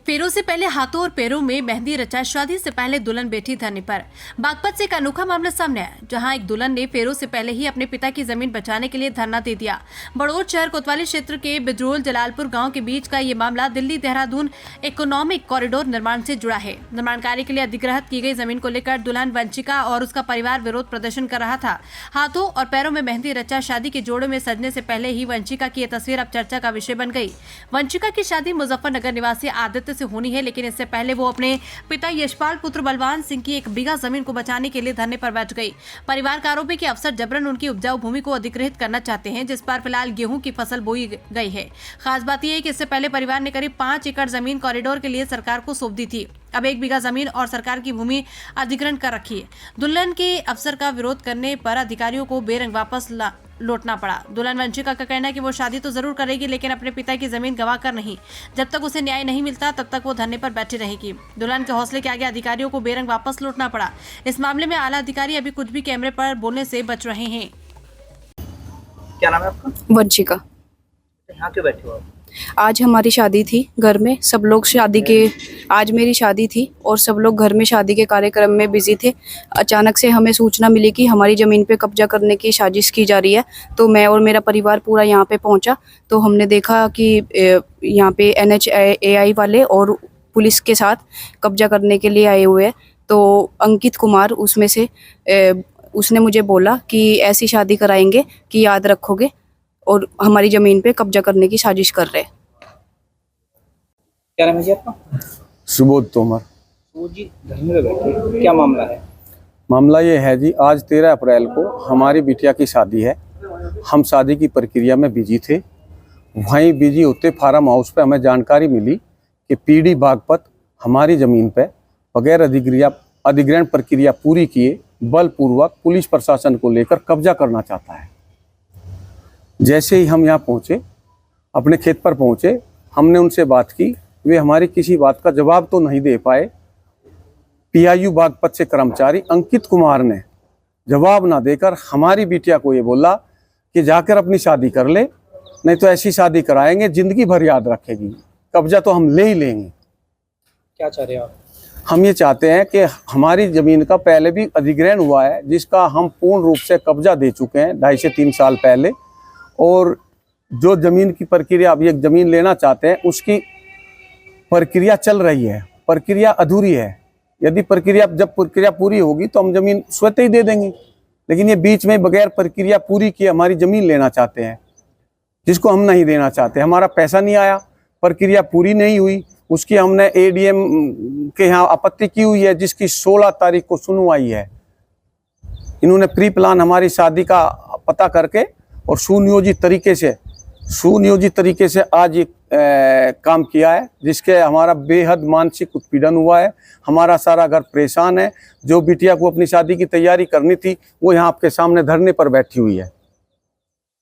फेरों से पहले हाथों और पैरों में मेहंदी रचा, शादी से पहले दुल्हन बैठी धरने पर। बागपत से एक अनोखा मामला सामने आया, जहां एक दुल्हन ने फेरों से पहले ही अपने पिता की जमीन बचाने के लिए धरना दे दिया। बड़ौद शहर कोतवाली क्षेत्र के बिजरोल जलालपुर गांव के बीच का ये मामला दिल्ली देहरादून इकोनॉमिक कॉरिडोर निर्माण से जुड़ा है। निर्माण कार्य के लिए अधिग्रहित की गई जमीन को लेकर दुल्हन वंशिका और उसका परिवार विरोध प्रदर्शन कर रहा था। हाथों और पैरों में मेहंदी रचा, शादी के जोड़े में सजने से पहले ही वंशिका की यह तस्वीर अब चर्चा का विषय बन गई। वंशिका की शादी मुजफ्फरनगर निवासी आदित्य से होनी है, लेकिन इससे पहले वो अपने पिता यशपाल पुत्र बलवान सिंह की 1 बीघा जमीन को बचाने के लिए धरने पर बैठ गई। परिवार का आरोप है कि अफसर जबरन उनकी उपजाऊ भूमि को अधिग्रहित करना चाहते हैं, जिस पर फिलहाल गेहूं की फसल बोई गई है। खास बात यह है कि इससे पहले परिवार ने करीब 5 एकड़ जमीन कॉरिडोर के लिए सरकार को सौंप दी थी। अब 1 बीघा जमीन और सरकार की भूमि अधिग्रहण कर रखी है। दुल्हन के अफसर का विरोध करने पर अधिकारियों को बेरंग वापस लौटना पड़ा। दुल्हन वंशिका का कहना है कि वो शादी तो जरूर करेगी, लेकिन अपने पिता की जमीन गंवा कर नहीं। जब तक उसे न्याय नहीं मिलता तब तक वो धरने पर बैठी रहेगी। दुल्हन के हौसले के आगे अधिकारियों को बेरंग वापस लौटना पड़ा। इस मामले में आला अधिकारी अभी कुछ भी कैमरे पर बोलने से बच रहे हैं। क्या नाम है आपका? वंशिका। यहाँ क्यों बैठे हो आप? आज हमारी शादी थी घर में, सब लोग आज मेरी शादी थी और सब लोग घर में शादी के कार्यक्रम में बिजी थे। अचानक से हमें सूचना मिली कि हमारी ज़मीन पे कब्जा करने की साजिश की जा रही है, तो मैं और मेरा परिवार पूरा यहाँ पे पहुँचा। तो हमने देखा कि यहाँ पे NHAI वाले और पुलिस के साथ कब्जा करने के लिए आए हुए हैं। तो अंकित कुमार उसमें से उसने मुझे बोला कि ऐसी शादी कराएंगे कि याद रखोगे, और हमारी ज़मीन पे कब्जा करने की साजिश कर रहे हैं। क्या नाम है जी आपका? सुबोध तोमर। सुबोध जी, धरने पे बैठे, क्या मामला है? मामला ये है जी, आज 13 अप्रैल को हमारी बिटिया की शादी है। हम शादी की प्रक्रिया में बिजी थे। वहीं बिजी होते फार्म हाउस पे हमें जानकारी मिली कि PD बागपत हमारी ज़मीन पे बगैर अधिग्रहण प्रक्रिया पूरी किए बलपूर्वक पुलिस प्रशासन को लेकर कब्जा करना चाहता है। जैसे ही हम यहाँ पहुँचे, अपने खेत पर पहुँचे, हमने उनसे बात की। वे हमारी किसी बात का जवाब तो नहीं दे पाए। PIU बागपत से कर्मचारी अंकित कुमार ने जवाब ना देकर हमारी बिटिया को ये बोला कि जाकर अपनी शादी कर ले, नहीं तो ऐसी शादी कराएंगे जिंदगी भर याद रखेगी, कब्जा तो हम ले ही लेंगे। क्या चाह रहे हो आप? हम ये चाहते हैं कि हमारी ज़मीन का पहले भी अधिग्रहण हुआ है, जिसका हम पूर्ण रूप से कब्जा दे चुके हैं 2.5 से 3 साल पहले, और जो ज़मीन की प्रक्रिया अब ये ज़मीन लेना चाहते हैं उसकी प्रक्रिया चल रही है, प्रक्रिया अधूरी है। यदि जब प्रक्रिया पूरी होगी तो हम ज़मीन स्वतः ही दे देंगे, लेकिन ये बीच में बगैर प्रक्रिया पूरी किए हमारी ज़मीन लेना चाहते हैं, जिसको हम नहीं देना चाहते। हमारा पैसा नहीं आया, प्रक्रिया पूरी नहीं हुई, उसकी हमने ADM के यहाँ आपत्ति की हुई है, जिसकी 16 तारीख को सुनवाई है। इन्होंने प्री प्लान हमारी शादी का पता करके और सुनियोजित तरीके से आज ये काम किया है, जिसके हमारा बेहद मानसिक उत्पीड़न हुआ है। हमारा सारा घर परेशान है। जो बिटिया को अपनी शादी की तैयारी करनी थी वो यहाँ आपके सामने धरने पर बैठी हुई है।